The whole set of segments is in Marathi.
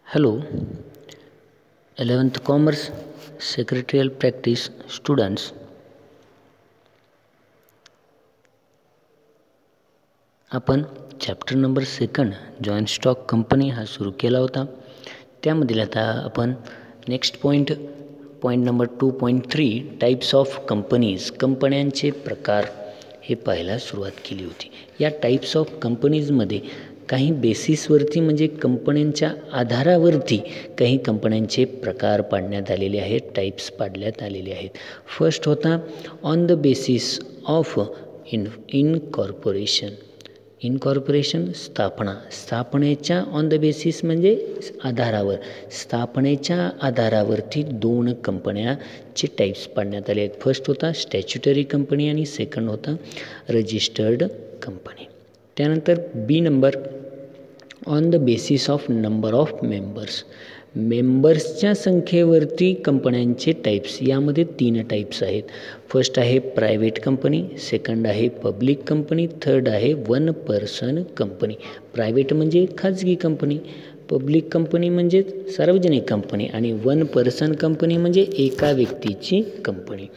Hello, 11th Commerce Secretarial Practice students. आपण chapter number 2 joint stock company हा सुरू केला होता. त्यामधील आता आपण next point number 2.3 types of companies, कंपन्यांचे प्रकार हे पाहायला सुरुवात केली होती. या टाईप्स ऑफ कंपनीजमध्ये काही बेसिसवरती म्हणजे कंपन्यांच्या आधारावरती काही कंपन्यांचे प्रकार पाडण्यात आलेले आहेत, टाईप्स पाडण्यात आलेले आहेत. फर्स्ट होता on the basis of incorporation. Incorporation स्थापनेच्या ऑन द बेसिस म्हणजे आधारावर, स्थापनेच्या आधारावरती दोन कंपन्याचे टाईप्स पाडण्यात आले आहेत. फर्स्ट होता स्टॅच्युटरी कंपनी आणि सेकंड होता रजिस्टर्ड कंपनी. त्यानंतर B number on the basis of number of members. मेंबर्सच्या संख्येवरती कंपन्यांचे टाईप्स. यामध्ये 3 टाईप्स आहेत. फर्स्ट आहे प्रायव्हेट कंपनी, सेकंड आहे पब्लिक कंपनी, थर्ड आहे वन पर्सन कंपनी. प्रायव्हेट म्हणजे खाजगी कंपनी, पब्लिक कंपनी म्हणजे सार्वजनिक कंपनी आणि वन पर्सन कंपनी म्हणजे एका व्यक्तीची कंपनी.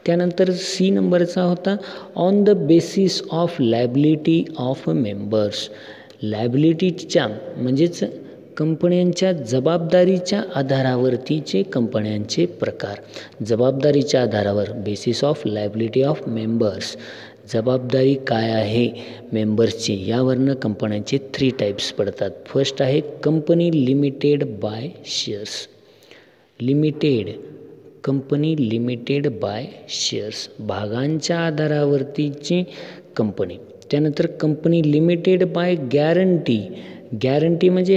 त्यानंतर सी नंबरचा होता on the basis of liability of members. लायबिलिटीच्या म्हणजेच कंपन्यांच्या जबाबदारीच्या आधारावरतीचे कंपन्यांचे प्रकार. जबाबदारीच्या आधारावर, basis of liability of members, जबाबदारी काय आहे मेंबर्सची, यावरनं कंपन्यांचे 3 टाईप्स पडतात. फर्स्ट आहे company limited buy shares. Company limited buy shares, भागांच्या आधारावरतीची कंपनी. त्यानंतर कंपनी लिमिटेड बाय गॅरंटी म्हणजे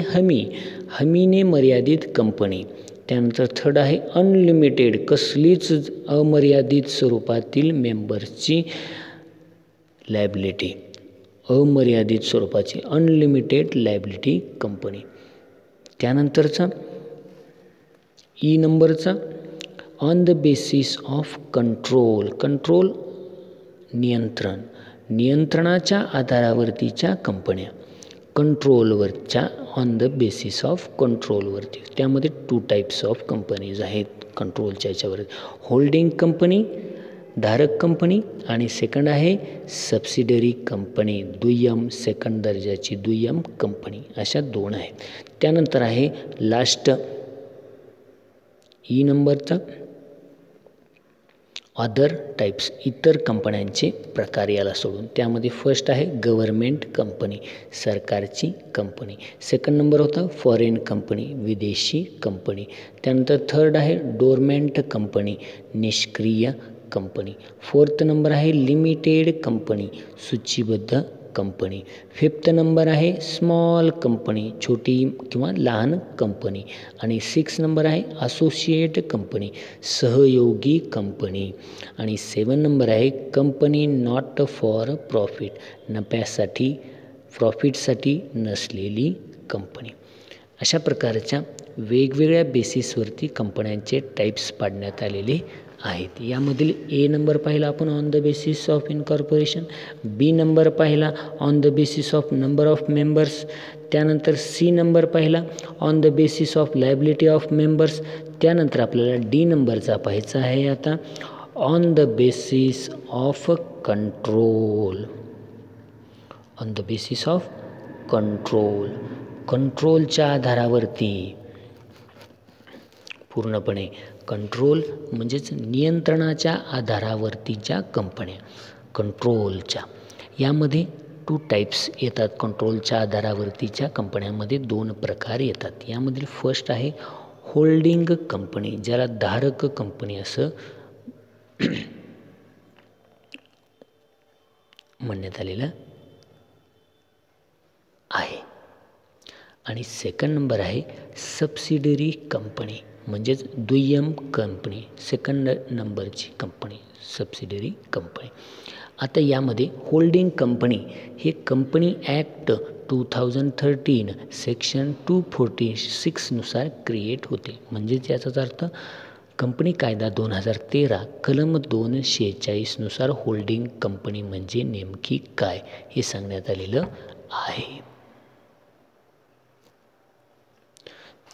हमीने मर्यादित कंपनी. त्यानंतर थर्ड आहे अनलिमिटेड, कसलीच अमर्यादित स्वरूपातील मेंबर्सची लायबिलिटी, अमर्यादित स्वरूपाची अनलिमिटेड लायबिलिटी कंपनी. त्यानंतरचा ई नंबरचा on the basis of control नियंत्रणाच्या आधारावरतीच्या कंपन्या. कंट्रोलवरच्या ऑन द बेसिस ऑफ कंट्रोलवरती. त्यामध्ये 2 टाईप्स ऑफ कंपनीज आहेत कंट्रोलच्या याच्यावर. होल्डिंग कंपनी, धारक कंपनी आणि सेकंड आहे सबसिडरी कंपनी, सेकंड दर्जाची दुय्यम कंपनी. अशा 2 आहेत. त्यानंतर आहे लास्ट ई नंबरचा अदर टाईप्स, इतर कंपन्यांचे प्रकार याला सोडून. त्यामध्ये फर्स्ट आहे गव्हर्मेंट कंपनी, सरकारची कंपनी. सेकंड नंबर होता फॉरेन कंपनी, विदेशी कंपनी. त्यानंतर थर्ड आहे डोरमेंट कंपनी, निष्क्रिय कंपनी. फोर्थ नंबर आहे लिमिटेड कंपनी, सूचीबद्ध कंपनी. फिफ्थ नंबर आहे स्मॉल कंपनी, छोटी किंवा लहान कंपनी. आणि 6 नंबर आहे असोसिएट कंपनी, सहयोगी कंपनी. आणि 7 नंबर आहे कंपनी नॉट फॉर प्रॉफिट, नफ्यासाठी, प्रॉफिटसाठी नसलेली कंपनी. अशा प्रकारच्या वेगवेगळ्या बेसिसवरती कंपन्यांचे टाईप्स पाडण्यात आलेले आहेत. यामधील ए नंबर पाहिला आपण on the basis of incorporation, B number पाहिला on the basis of number of members, त्यानंतर सी नंबर पाहिला on the basis of liability of members. त्यानंतर आपल्याला डी नंबरचा पाहायचा आहे आता on the basis of control. On the basis of कंट्रोलच्या आधारावरती, पूर्णपणे कंट्रोल म्हणजेच नियंत्रणाच्या आधारावरतीच्या कंपन्या. कंट्रोलच्या यामध्ये 2 टाईप्स येतात. कंट्रोलच्या आधारावरतीच्या कंपन्यांमध्ये 2 प्रकार येतात. यामधील फर्स्ट आहे होल्डिंग कंपनी, ज्याला धारक कंपनी असं म्हणण्यात आलेलं आहे. आणि सेकंड नंबर आहे सबसिडरी कंपनी, म्हणजेच दुय्यम कंपनी, सेकंड नंबरची कंपनी, सबसिडरी कंपनी. आता यामध्ये होल्डिंग कंपनी हे कंपनी ॲक्ट 2013 सेक्शन 246 नुसार क्रिएट होते. म्हणजेच याचाच अर्थ कंपनी कायदा 2013 कलम 246 नुसार होल्डिंग कंपनी म्हणजे नेमकी काय हे सांगण्यात आलेलं आहे.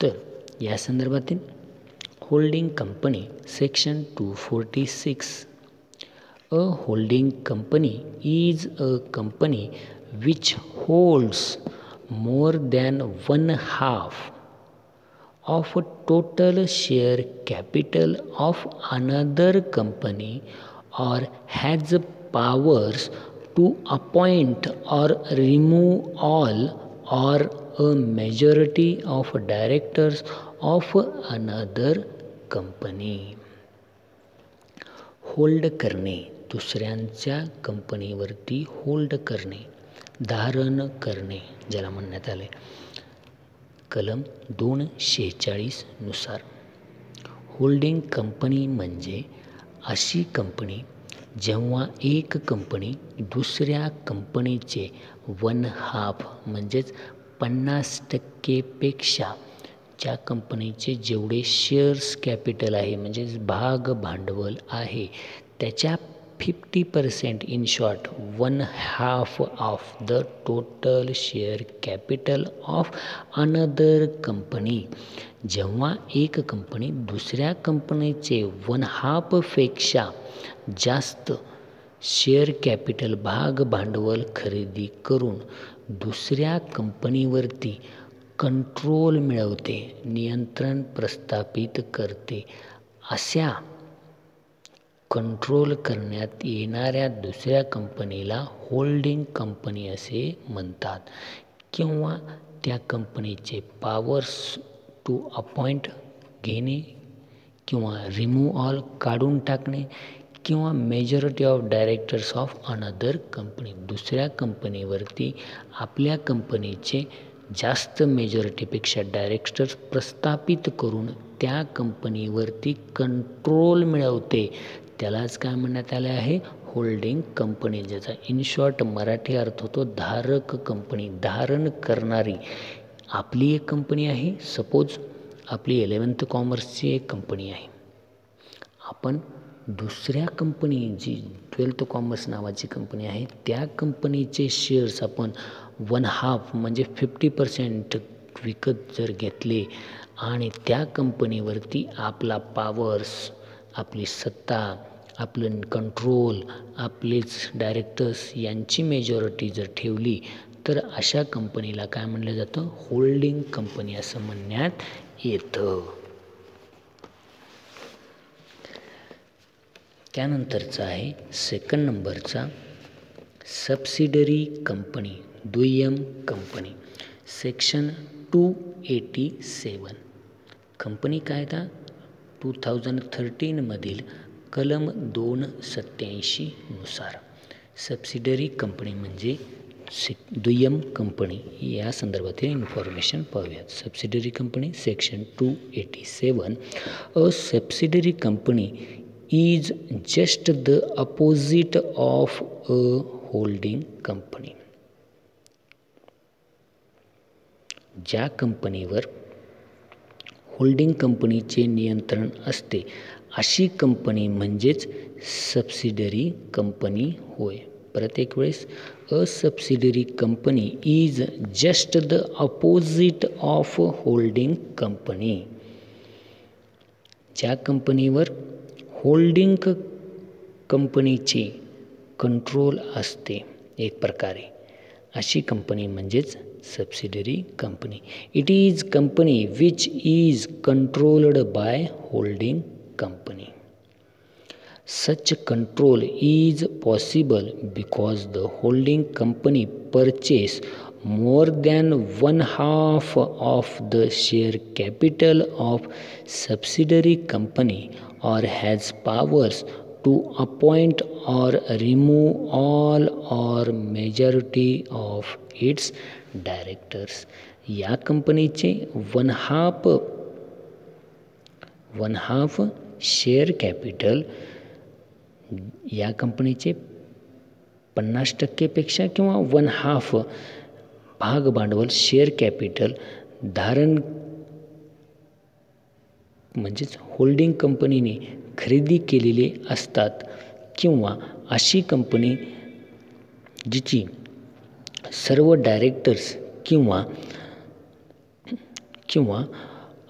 तर या संदर्भातील holding company section 246. A holding company is a company which holds more than one half of total share capital of another company or has powers to appoint or remove all or a majority of directors of another company. Hold करणे, दुसऱ्यांच्या कंपनीवरती होल्ड करणे, धारण करणे ज्याला म्हणण्यात आले कलम 246 नुसार. होल्डिंग कंपनी म्हणजे अशी कंपनी जेव्हा एक कंपनी दुसऱ्या कंपनीचे 1/2 म्हणजेच 50% ज्या कंपनीचे जेवढे शेअर्स कॅपिटल आहे म्हणजेच भाग भांडवल आहे त्याच्या 50% in short 1/2 of the total share capital of another company. जेव्हा एक कंपनी दुसऱ्या कंपनीचे 1/2पेक्षा जास्त शेअर कॅपिटल भाग भांडवल खरेदी करून दुसऱ्या कंपनीवरती कंट्रोल मिळवते, नियंत्रण प्रस्थापित करते, अशा कंट्रोल करण्यात येणाऱ्या दुसऱ्या कंपनीला होल्डिंग कंपनी असे म्हणतात. किंवा त्या कंपनीचे पॉवर्स टू अपॉइंट घेणे किंवा रिमूव्ह ऑल काढून टाकणे किंवा majority of directors of another company दुसऱ्या कंपनीवरती आपल्या कंपनीचे जास्त मेजॉरिटीपेक्षा डायरेक्टर्स प्रस्थापित करून त्या कंपनीवरती कंट्रोल मिळवते, त्यालाच काय म्हणण्यात आले आहे होल्डिंग कंपनी, ज्याचा इन शॉर्ट मराठी अर्थ होतो धारक कंपनी, धारण करणारी. आपली एक कंपनी आहे, सपोज आपली 11th कॉमर्सची एक कंपनी आहे, आपण दुसऱ्या कंपनी जी 12th कॉमर्स नावाची कंपनी आहे त्या कंपनीचे शेअर्स आपण 1/2 म्हणजे 50% विकत जर घेतले आणि त्या कंपनीवरती आपला पॉवर्स, आपली सत्ता, आपलं कंट्रोल, आपलेच डायरेक्टर्स यांची मेजॉरिटी जर ठेवली तर अशा कंपनीला काय म्हणलं जातं होल्डिंग कंपनी असं म्हणण्यात येतं. त्यानंतरचा आहे सेकंड नंबरचा सबसिडरी कंपनी, दुय्यम कंपनी, सेक्शन 287. कंपनी कायदा 2013 कलम 287 नुसार सबसिडरी कंपनी म्हणजे दुय्यम कंपनी. या संदर्भातील इन्फॉर्मेशन पाहूयात. Subsidiary company section 287. A subsidiary company is just the opposite of a holding company. ज्या कंपनीवर होल्डिंग कंपनीचे नियंत्रण असते अशी कंपनी म्हणजेच सबसिडरी कंपनी होय. प्रत्येक वेळेस a subsidiary company is just the opposite of holding company. ज्या कंपनीवर होल्डिंग कंपनीचे कंट्रोल असते एक प्रकारे अशी कंपनी म्हणजेच subsidiary company. It is company which is controlled by holding company. Such control is possible because the holding company purchase more than 1/2 of the share capital of subsidiary company or has powers to appoint or remove all or majority of its directors. या कंपनीचे 1/2 शेअर कॅपिटल या कंपनीचे 50%पेक्षा किंवा 1/2 भाग भांडवल शेअर कॅपिटल धारण म्हणजेच होल्डिंग कंपनीने खरेदी केलेले असतात किंवा अशी कंपनी जिची सर्व डायरेक्टर्स किंवा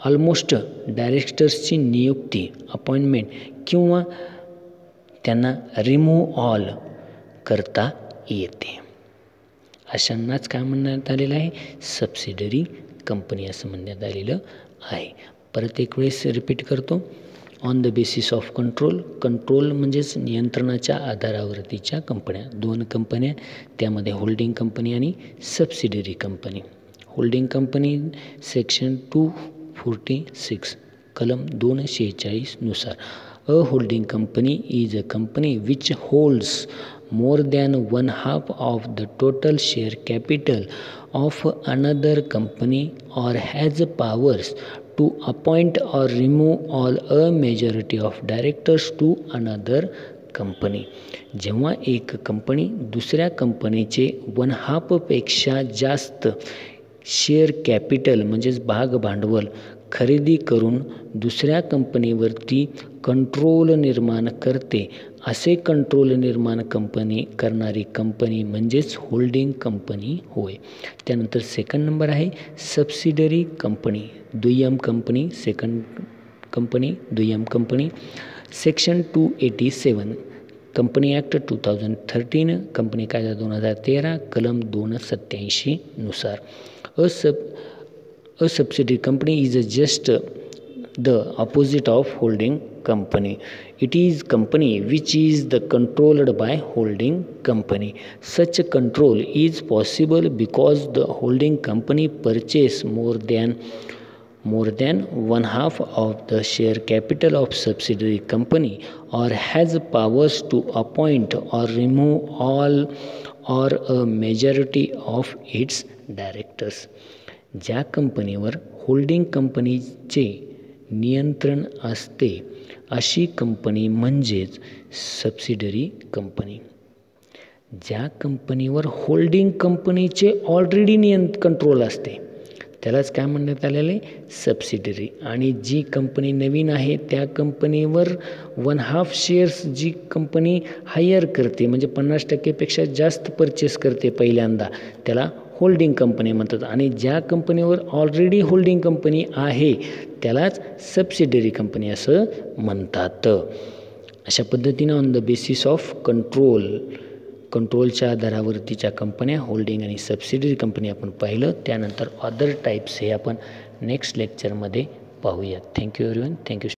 ऑलमोस्ट डायरेक्टर्सची नियुक्ती अपॉइंटमेंट किंवा त्यांना रिमूव्ह ऑल करता येते. अशांनाच काय म्हणण्यात आलेलं आहे, सबसिडरी कंपनी असं म्हणण्यात आलेलं आहे. परत एक वेळेस रिपीट करतो. On the basis of control, control म्हणजेच नियंत्रणाच्या आधारावरतीच्या कंपन्या, 2 कंपन्या, त्यामध्ये होल्डिंग कंपनी आणि subsidiary company. Holding company section 246 कलम 246 नुसार a holding company is a company which holds more than 1/2 of the total share capital of another company or has powers to appoint or remove all a majority of directors to another company. जेव्हा एक कंपनी दुसऱ्या कंपनीचे 1/2 पेक्षा जास्त शेअर कॅपिटल म्हणजेच भाग भांडवल खरेदी करून दुसऱ्या कंपनीवरती कंट्रोल निर्माण करते, असे कंट्रोल निर्माण करणारी कंपनी म्हणजेच होल्डिंग कंपनी होय. त्यानंतर सेकंड नंबर आहे सबसिडरी कंपनी, दुय्यम कंपनी, सेकंड कंपनी, दुय्यम company. Section 287 company act 2013, company कायदा 2013 कलम 287 नुसार a subsidiary company is just the opposite of holding company. It is company which is the controlled by holding company. Such control is possible because the holding company purchase more than 1/2 of the share capital of subsidiary company or has powers to appoint or remove all or a majority of its directors. ज्या कंपनीवर होल्डिंग कंपनीचे नियंत्रण असते अशी कंपनी म्हणजेच सबसिडरी कंपनी. ज्या कंपनीवर होल्डिंग कंपनीचे ऑलरेडी कंट्रोल असते त्यालाच काय म्हणण्यात आलेलं आहे, सबसिडरी. आणि जी कंपनी नवीन आहे त्या कंपनीवर 1/2 शेअर्स जी कंपनी हायर करते म्हणजे 50%पेक्षा जास्त परचेस करते पहिल्यांदा, त्याला होल्डिंग कंपनी म्हणतात. आणि ज्या कंपनीवर ऑलरेडी होल्डिंग कंपनी आहे त्यालाच सबसिडरी कंपनी असं म्हणतात. अशा पद्धतीनं ऑन द बेसिस ऑफ कंट्रोलच्या आधारावरतीच्या कंपन्या, होल्डिंग आणि सबसिडरी कंपनी आपण पाहिलं. त्यानंतर अदर टाईप्स हे आपण नेक्स्ट लेक्चरमध्ये पाहूयात. Thank you everyone. थँक्यू.